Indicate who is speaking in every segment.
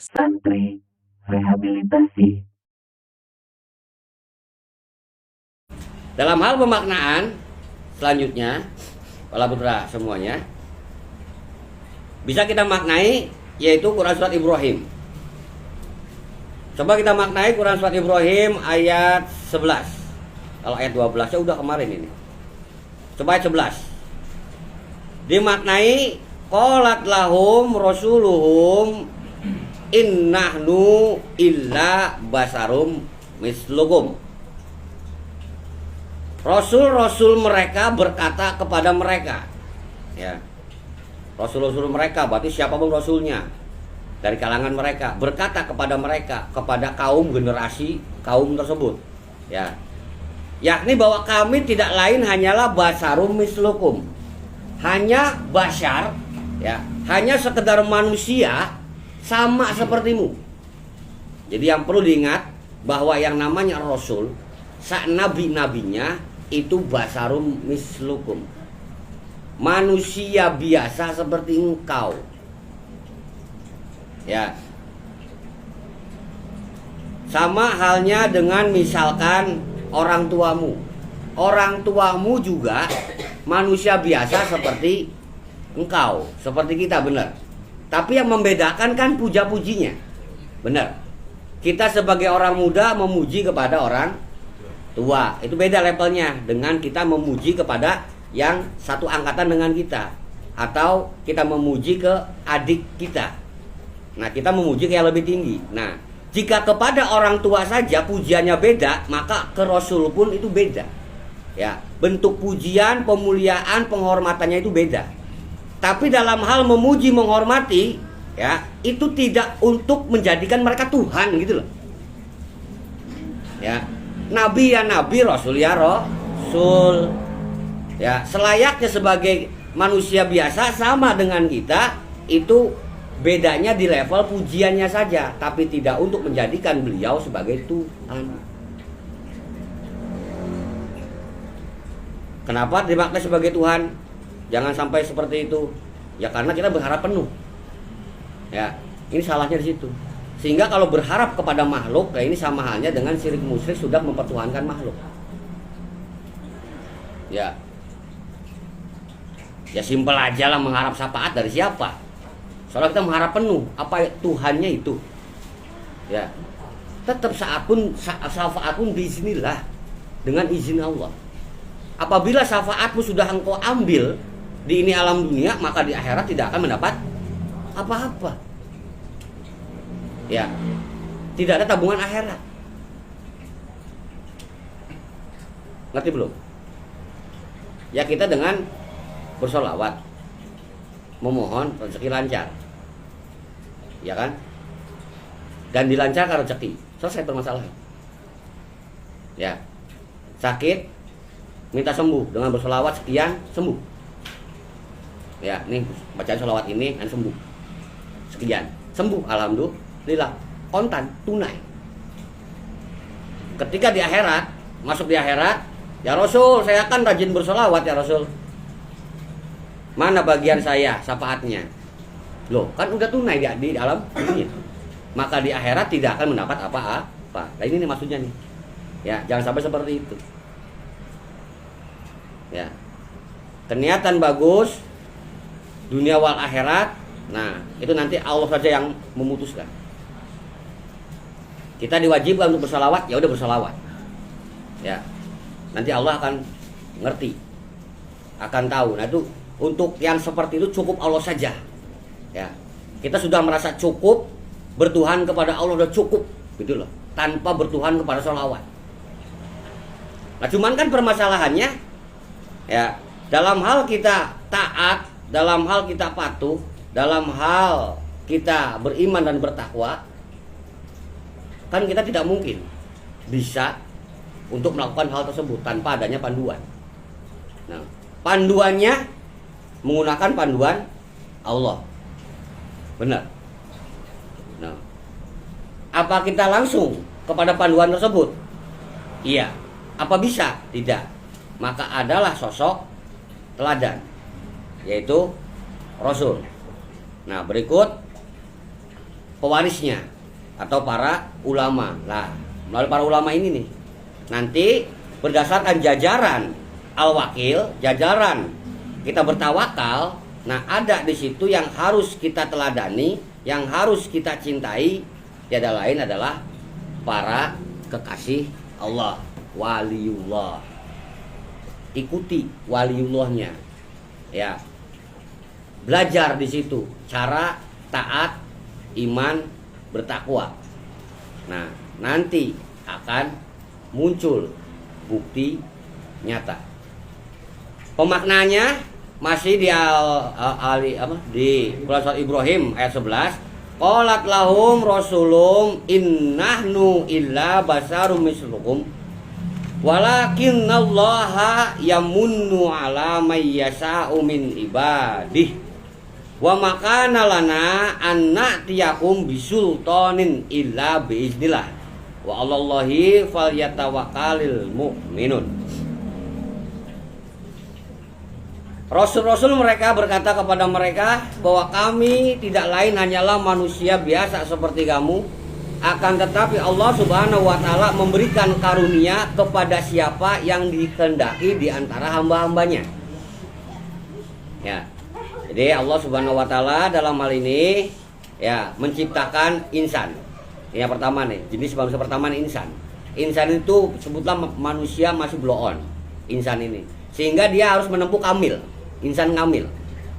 Speaker 1: Santri rehabilitasi.
Speaker 2: Dalam hal pemaknaan selanjutnya, Wala putra semuanya, bisa kita maknai yaitu Quran Surat Ibrahim. Coba kita maknai Quran Surat Ibrahim ayat 11. Kalau ayat 12 ya udah kemarin ini. Coba ayat 11. Dimaknai qalat lahum rasuluhum innahnu illa basarum mislukum. Rasul-rasul mereka berkata kepada mereka, ya, rasul-rasul mereka berarti siapapun rasulnya dari kalangan mereka berkata kepada mereka, kepada kaum generasi kaum tersebut, ya, yakni bahwa kami tidak lain hanyalah basarum mislukum, hanya basyar, ya, hanya sekedar manusia sama sepertimu. Jadi yang perlu diingat bahwa yang namanya rasul, sak nabi-nabinya itu basarum mislukum, manusia biasa seperti engkau, ya. Sama halnya dengan misalkan orang tuamu juga manusia biasa seperti engkau, seperti kita, benar. Tapi yang membedakan kan puja-pujinya, benar. Kita sebagai orang muda memuji kepada orang tua, itu beda levelnya dengan kita memuji kepada yang satu angkatan dengan kita, atau kita memuji ke adik kita. Nah, kita memuji ke yang lebih tinggi. Nah, jika kepada orang tua saja pujiannya beda, maka ke Rasul pun itu beda. Ya, bentuk pujian, pemuliaan, penghormatannya itu beda. Tapi dalam hal memuji, menghormati, ya, itu tidak untuk menjadikan mereka Tuhan gitu loh. Ya, nabi ya nabi, rasul ya rasul. Ya, selayaknya sebagai manusia biasa sama dengan kita, itu bedanya di level pujiannya saja, tapi tidak untuk menjadikan beliau sebagai Tuhan. Kenapa dimaknai sebagai Tuhan? Jangan sampai seperti itu. Ya karena kita berharap penuh. Ya, ini salahnya di situ. Sehingga kalau berharap kepada makhluk, ya ini sama halnya dengan syirik musyrik, sudah mempertuhankan makhluk. Ya. Ya simpel aja lah, mengharap syafaat dari siapa? Soalnya kita mengharap penuh, apa Tuhannya itu? Ya. Tetap syafaat pun biiznillah, dengan izin Allah. Apabila syafaatmu sudah engkau ambil di ini alam dunia, maka di akhirat tidak akan mendapat apa-apa. Ya, tidak ada tabungan akhirat. Ngerti belum? Ya, kita dengan bersolawat memohon rezeki lancar, ya kan? Dan dilancarkan rezeki, selesai permasalahan. Ya, sakit minta sembuh dengan bersolawat sekian, sembuh. Ya, nih bacaan solawat ini kan sembuh sekian, sembuh, alhamdulillah, kontan, tunai. Ketika di akhirat, masuk di akhirat, ya Rasul, saya kan rajin bersolawat ya Rasul, mana bagian saya syafaatnya? Loh, kan udah tunai di alam dunia. Maka di akhirat tidak akan mendapat apa-apa. Nah ini nih maksudnya nih. Ya, jangan sampai seperti itu. Ya. Keniatan bagus, dunia wal akhirat. Nah, itu nanti Allah saja yang memutuskan. Kita diwajibkan untuk bersalawat, ya udah bersalawat. Ya. Nanti Allah akan ngerti, akan tahu. Nah, itu untuk yang seperti itu cukup Allah saja. Ya. Kita sudah merasa cukup, bertuhan kepada Allah udah cukup, gitu loh. Tanpa bertuhan kepada sholawat. Nah, cuman kan permasalahannya, ya, dalam hal kita taat, dalam hal kita patuh, dalam hal kita beriman dan bertakwa, kan kita tidak mungkin bisa untuk melakukan hal tersebut tanpa adanya panduan. Nah, panduannya menggunakan panduan Allah. Benar. Nah, apa kita langsung kepada panduan tersebut? Iya. Apa bisa? Tidak. Maka adalah sosok teladan, yaitu Rasul. Nah, berikut pewarisnya atau para ulama. Nah, melalui para ulama ini nih, nanti berdasarkan jajaran al-wakil, jajaran kita bertawakal, nah ada di situ yang harus kita teladani, yang harus kita cintai, tiada lain adalah para kekasih Allah, waliullah. Ikuti waliullahnya, ya. Belajar di situ cara taat, iman, bertakwa. Nah, nanti akan muncul bukti nyata. Pemaknanya masih di di surat Ibrahim ayat 11. Qalat lahum rasulum innahnu illa basarum mislukum walakinnallaha yamunnu ala may yasha'u min ibadih wa makana lana an na'tiyakum bisultanin illa biiznillah wa 'alallahi falyatawakkalul mu'minun. Rasul-rasul mereka berkata kepada mereka bahwa kami tidak lain hanyalah manusia biasa seperti kamu, akan tetapi Allah Subhanahu wa taala memberikan karunia kepada siapa yang dikehendaki di antara hamba-hambanya. Ya. Jadi Allah Subhanahu wa taala dalam hal ini ya menciptakan insan. Yang pertama nih, jenis manusia pertama nih insan. Insan itu sebutlah manusia masih blow on. Insan ini. Sehingga dia harus menempuh kamil. Insan kamil.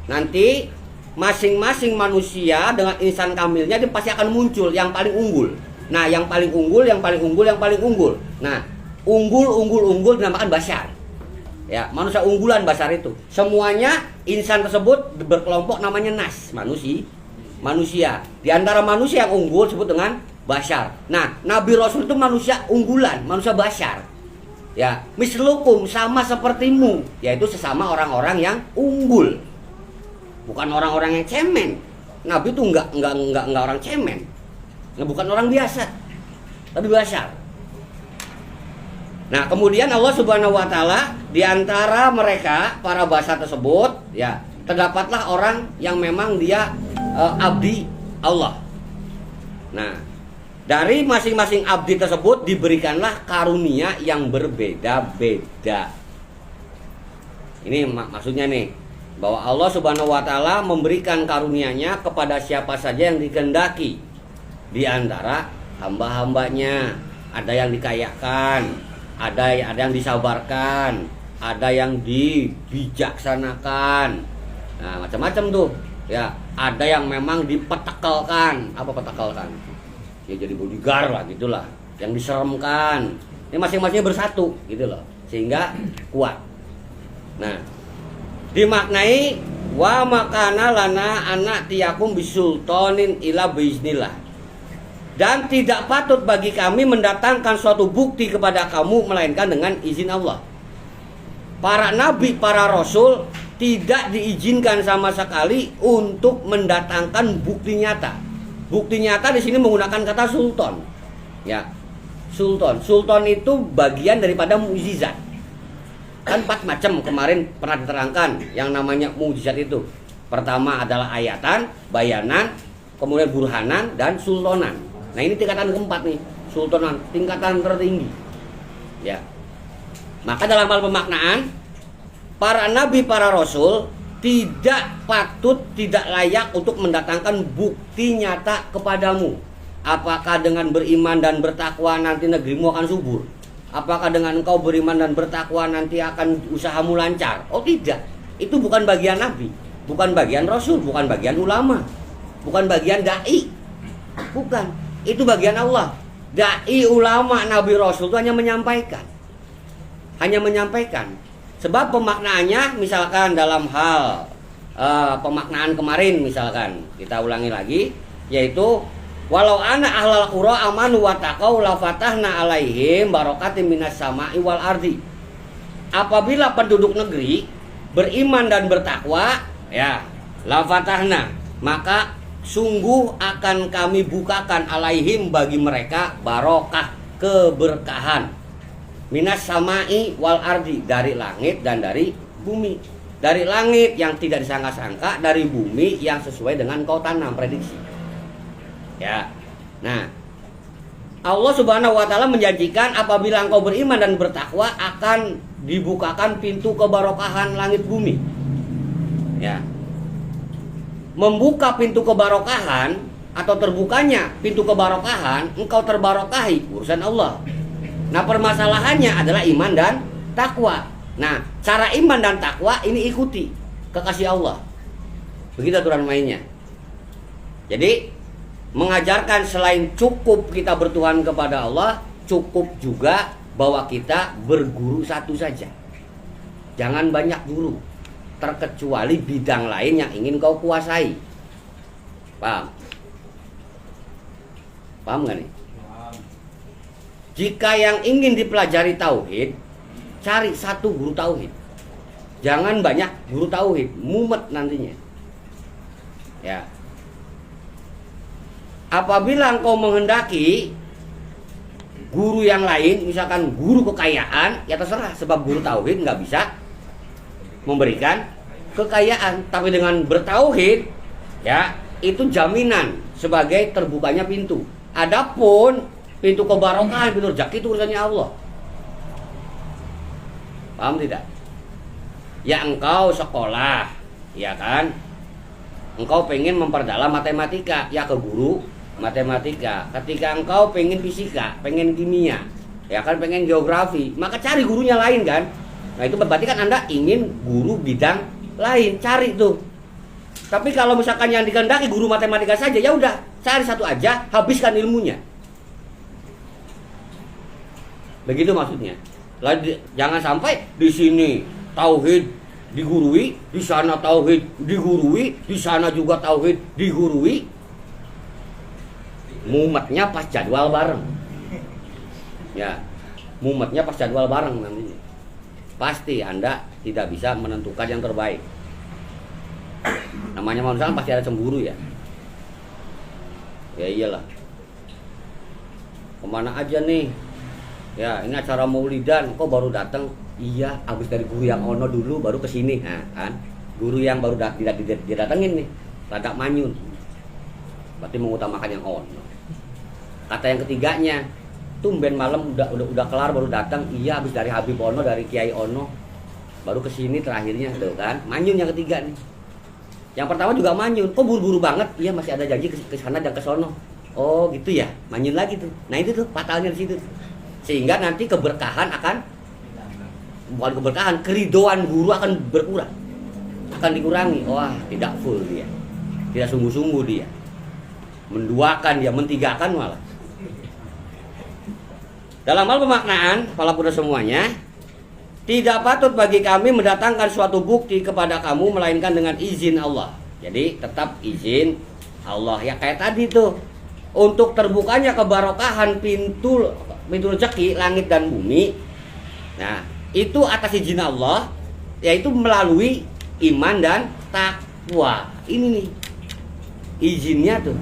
Speaker 2: Nanti masing-masing manusia dengan insan kamilnya dia pasti akan muncul yang paling unggul. Nah, yang paling unggul, yang paling unggul, yang paling unggul. Nah, unggul dinamakan basyar. Ya, manusia unggulan basyar itu. Semuanya insan tersebut berkelompok namanya nas, manusia. Di antara manusia yang unggul disebut dengan basyar. Nah, Nabi Rasul itu manusia unggulan, manusia basyar. Ya, mislukum sama sepertimu, yaitu sesama orang-orang yang unggul. Bukan orang-orang yang cemen. Nabi itu enggak orang cemen. Bukan orang biasa. Tapi basyar. Nah, kemudian Allah Subhanahu wa taala di antara mereka para basyar tersebut, ya, terdapatlah orang yang memang dia abdi Allah. Nah, dari masing-masing abdi tersebut diberikanlah karunia yang berbeda-beda. Ini maksudnya nih, bahwa Allah Subhanahu wa taala memberikan karunia-Nya kepada siapa saja yang dikehendaki di antara hamba-hambanya. Ada yang dikayakan, ada yang disabarkan, ada yang dibijaksanakan. Nah, macam-macam tuh. Ya, ada yang memang dipetekelkan. Apa petekelkan? Ya jadi bodyguard lah gitulah, yang diseremkan. Ini masing-masingnya bersatu gitu loh, sehingga kuat. Nah, dimaknai wa makana lana anak tiyakum bisultanin ila biiznillah. Dan tidak patut bagi kami mendatangkan suatu bukti kepada kamu melainkan dengan izin Allah. Para nabi, para rasul tidak diizinkan sama sekali untuk mendatangkan bukti nyata. Bukti nyata di sini menggunakan kata sultan. Ya. Sultan. Sultan itu bagian daripada mukjizat. Kan 4 macam kemarin pernah diterangkan yang namanya mukjizat itu. Pertama adalah ayatan, bayanan, kemudian burhanan dan sultanan. Nah, ini tingkatan keempat nih, sultanan, tingkatan tertinggi. Ya. Maka dalam hal pemaknaan, para nabi, para rasul tidak patut, tidak layak untuk mendatangkan bukti nyata kepadamu. Apakah dengan beriman dan bertakwa nanti negerimu akan subur? Apakah dengan engkau beriman dan bertakwa nanti akan usahamu lancar? Oh tidak, itu bukan bagian nabi, bukan bagian rasul, bukan bagian ulama, bukan bagian dai, bukan. Itu bagian Allah. Dai, ulama, nabi, rasul itu hanya menyampaikan. Sebab pemaknaannya misalkan dalam hal pemaknaan kemarin misalkan kita ulangi lagi, yaitu walau ana ahlal qura amanu wa taqau la fatahna alaihim barakatim minas sama'i wal ardi. Apabila penduduk negeri beriman dan bertakwa, ya, la fatahna, maka sungguh akan kami bukakan alaihim bagi mereka barokah, keberkahan, minas sama'i wal ardi, dari langit dan dari bumi. Dari langit yang tidak disangka-sangka, dari bumi yang sesuai dengan kau tanam, prediksi. Ya. Nah, Allah Subhanahu wa taala menjanjikan apabila engkau beriman dan bertakwa akan dibukakan pintu kebarokahan langit bumi. Ya. Membuka pintu kebarokahan atau terbukanya pintu kebarokahan, engkau terbarokahi, urusan Allah. Nah, permasalahannya adalah iman dan takwa. Nah, cara iman dan takwa ini ikuti kekasih Allah. Begitu aturan mainnya. Jadi mengajarkan selain cukup kita bertuhan kepada Allah, cukup juga bahwa kita berguru satu saja. Jangan banyak guru, terkecuali bidang lain yang ingin kau kuasai. Paham? Paham gak nih? Jika yang ingin dipelajari tauhid, cari satu guru tauhid. Jangan banyak guru tauhid, mumet nantinya. Ya. Apabila engkau menghendaki guru yang lain, misalkan guru kekayaan, ya terserah, sebab guru tauhid nggak bisa memberikan kekayaan. Tapi dengan bertauhid, ya itu jaminan sebagai terbukanya pintu. Adapun pintu kebarokahan, pintu rezeki itu urusannya Allah. Paham tidak? Ya engkau sekolah, ya kan? Engkau pengen memperdalam matematika, ya ke guru matematika. Ketika engkau pengen fisika, pengen kimia, ya kan pengen geografi, maka cari gurunya lain kan. Nah itu berarti kan Anda ingin guru bidang lain, cari tuh. Tapi kalau misalkan yang dikehendaki guru matematika saja, ya udah cari satu aja, habiskan ilmunya. Begitu maksudnya. Lalu, jangan sampai di sini tauhid digurui, di sana tauhid digurui, di sana juga tauhid digurui. Mumetnya pas jadwal bareng. Ya, mumetnya pas jadwal bareng nantinya. Pasti Anda tidak bisa menentukan yang terbaik. Namanya manusia pasti ada cemburu ya. Ya iyalah. Kemana aja nih? Ya ini acara maulidan, kok baru datang? Iya, habis dari guru yang ono dulu baru ke sini. Nah, kan? Guru yang baru tidak didatengin nih, rada manyun. Berarti mengutamakan yang ono. Kata yang ketiganya, tumben malam udah kelar baru datang. Iya, habis dari Habib Ono, dari Kiai Ono baru ke sini terakhirnya tuh kan. Manyun yang ketiga nih. Yang pertama juga manyun, kok buru-buru banget? Iya, masih ada janji ke sana dan ke sono. Oh, gitu ya. Manyun lagi tuh. Nah, itu tuh fatalnya di situ. Sehingga nanti keberkahan akan, bukan keberkahan, keridoan guru akan berkurang, akan dikurangi. Wah, tidak full dia, tidak sungguh-sungguh dia, menduakan dia, mentigakan malah. Dalam hal pemaknaan, para putra semuanya, tidak patut bagi kami mendatangkan suatu bukti kepada kamu melainkan dengan izin Allah. Jadi tetap izin Allah. Ya kayak tadi tuh, untuk terbukanya kebarokahan pintu rezeki langit dan bumi. Nah, itu atas izin Allah, yaitu melalui iman dan takwa. Ini nih izinnya tuh.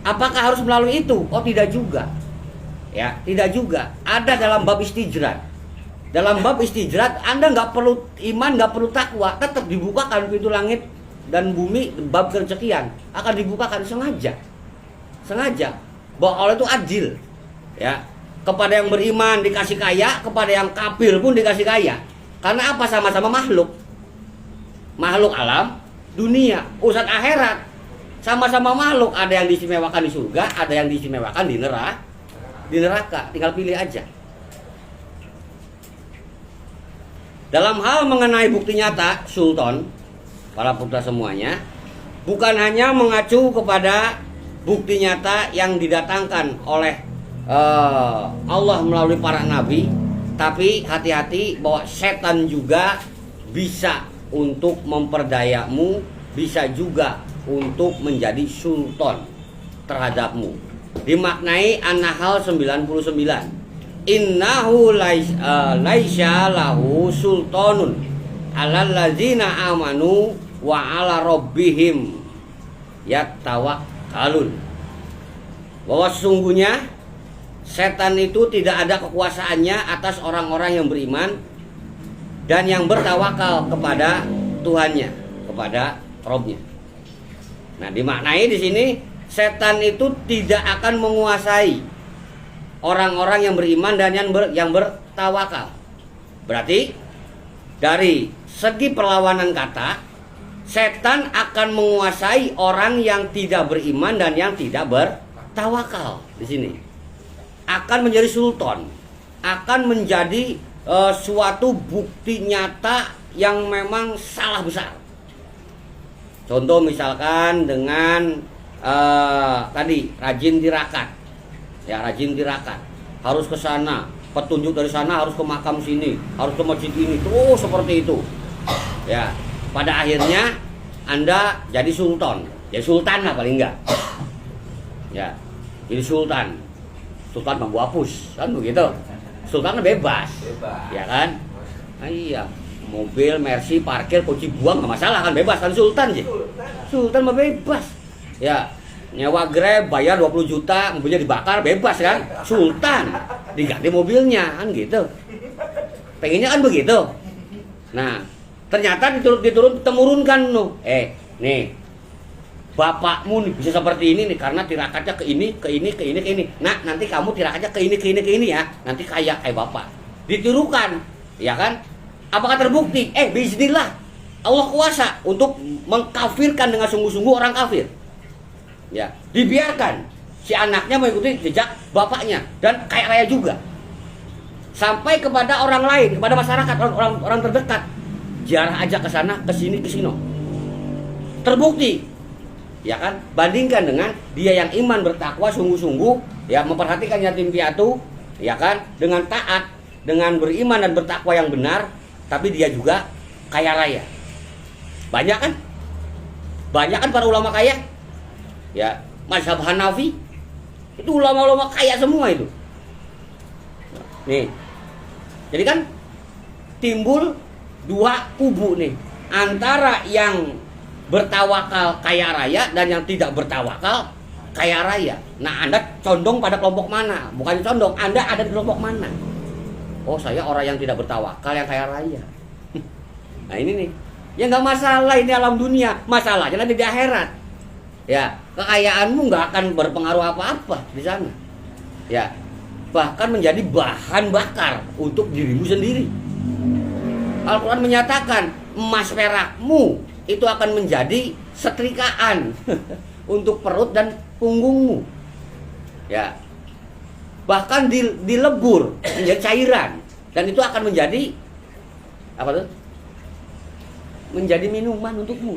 Speaker 2: Apakah harus melalui itu? Oh, tidak juga. Ya, tidak juga. Ada dalam bab istijrat. Dalam bab istijrat Anda nggak perlu iman, nggak perlu takwa, tetap dibukakan pintu langit dan bumi. Bab kerezekian akan dibukakan sengaja. Bahwa Allah itu adil. Ya, kepada yang beriman dikasih kaya, kepada yang kafir pun dikasih kaya. Karena apa? Sama-sama makhluk alam dunia. Urusan akhirat sama-sama makhluk, ada yang diistimewakan di surga, ada yang diistimewakan di neraka. Tinggal pilih aja. Dalam hal mengenai bukti nyata, Sultan, para putra semuanya, bukan hanya mengacu kepada bukti nyata yang didatangkan oleh Allah melalui para nabi, tapi hati-hati bahwa setan juga bisa untuk memperdayamu, bisa juga untuk menjadi sultan terhadapmu. Dimaknai An-Nahl 99. Innahu laisya lahu sultanun alal ladzina amanu wa ala rabbihim yatawakkalun. Bahwa sesungguhnya setan itu tidak ada kekuasaannya atas orang-orang yang beriman dan yang bertawakal kepada Tuhannya, kepada Robnya. Nah, dimaknai di sini setan itu tidak akan menguasai orang-orang yang beriman dan yang bertawakal. Berarti dari segi perlawanan kata, setan akan menguasai orang yang tidak beriman dan yang tidak bertawakal. Di sini akan menjadi sultan, akan menjadi suatu bukti nyata yang memang salah besar. Contoh misalkan dengan tadi rajin tirakat, ya rajin tirakat, harus ke sana, petunjuk dari sana harus ke makam sini, harus ke masjid ini, terus seperti itu. Ya, pada akhirnya Anda jadi sultan, ya sultan lah paling enggak. Ya, jadi sultan Mampu hapus, kan begitu. Sultan bebas, ya kan? Nah, iya. Mobil, Mercy, parkir, kunci buang nggak masalah kan, bebas kan sultan sih. Sultan mah bebas. Ya, nyewa Grab, bayar 20 juta, mobilnya dibakar, bebas kan? Sultan. Diganti mobilnya kan gitu. Pengennya kan begitu. Nah, ternyata temurunkan no. Nih. Bapakmu nih bisa seperti ini nih karena tirakatnya ke ini. Nah, nanti kamu tirakatnya ke ini ya. Nanti kayak bapak. Ditirukan, ya kan? Apakah terbukti? Bismillah, Allah kuasa untuk mengkafirkan dengan sungguh-sungguh orang kafir. Ya, dibiarkan si anaknya mengikuti jejak bapaknya dan kaya raya juga. Sampai kepada orang lain, kepada masyarakat, orang terdekat. Jarah aja ke sana, ke sini. Terbukti. Ya kan? Bandingkan dengan dia yang iman bertakwa sungguh-sungguh, ya memperhatikan yatim piatu, ya kan? Dengan taat, dengan beriman dan bertakwa yang benar. Tapi dia juga kaya raya. Banyak kan para ulama kaya. Ya, mazhab Hanafi itu ulama-ulama kaya semua itu. Nih. Jadi kan timbul dua kubu nih, antara yang bertawakal kaya raya dan yang tidak bertawakal kaya raya. Nah, Anda condong pada kelompok mana? Bukan condong, Anda ada di kelompok mana? Oh, saya orang yang tidak bertawakal, yang kaya raya. Nah ini nih, ya nggak masalah, ini alam dunia. Masalahnya nanti di akhirat. Ya, kekayaanmu nggak akan berpengaruh apa-apa di sana. Ya, bahkan menjadi bahan bakar untuk dirimu sendiri. Al-Quran menyatakan emas perakmu itu akan menjadi setrikaan untuk perut dan punggungmu. Ya, bahkan dilebur menjadi cairan dan itu akan menjadi apa tuh? Menjadi minuman untukmu.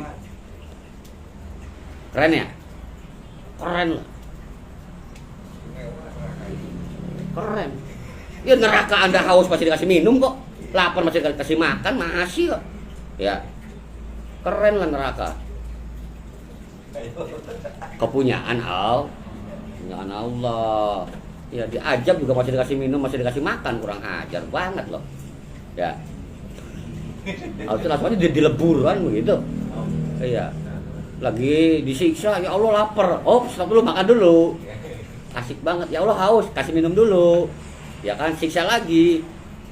Speaker 2: Keren ya? Keren lah. Keren. Ya neraka Anda haus masih dikasih minum kok. Lapar masih dikasih makan, masih kok. Ya. Keren lah neraka. Kepunyaan Allah. Ya diajab juga masih dikasih minum, masih dikasih makan, kurang ajar banget loh. Ya. Harusnya langsung aja dilebur kan begitu. Iya. Lagi disiksa, ya Allah lapar. Oh, stop dulu, makan dulu. Asik banget. Ya Allah haus, kasih minum dulu. Ya kan, siksa lagi.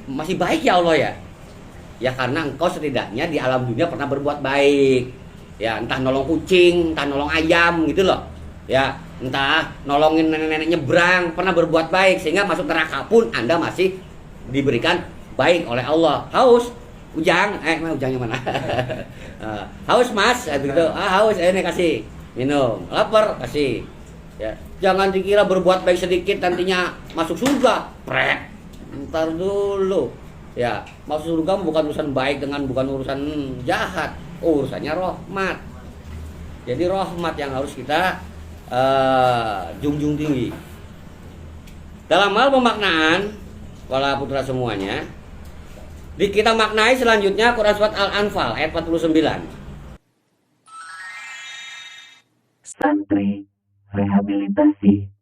Speaker 2: Masih baik ya Allah ya. Ya karena engkau setidaknya di alam dunia pernah berbuat baik. Ya, entah nolong kucing, entah nolong ayam gitu loh. Ya, entah nolongin nenek-nenek nyebrang, pernah berbuat baik sehingga masuk neraka pun Anda masih diberikan baik oleh Allah. Haus, ujangnya mana? Haus mas, gitu. Haus, ini kasih minum. Lapar, kasih. Ya, jangan dikira berbuat baik sedikit nantinya masuk surga. Ntar dulu. Ya, masuk surga bukan urusan baik bukan urusan jahat, urusannya rahmat. Jadi rahmat yang harus kita junjung tinggi. Dalam hal pemaknaan, wala putra semuanya, kita maknai selanjutnya Quran surat Al-Anfal ayat 49.
Speaker 1: Santri rehabilitasi.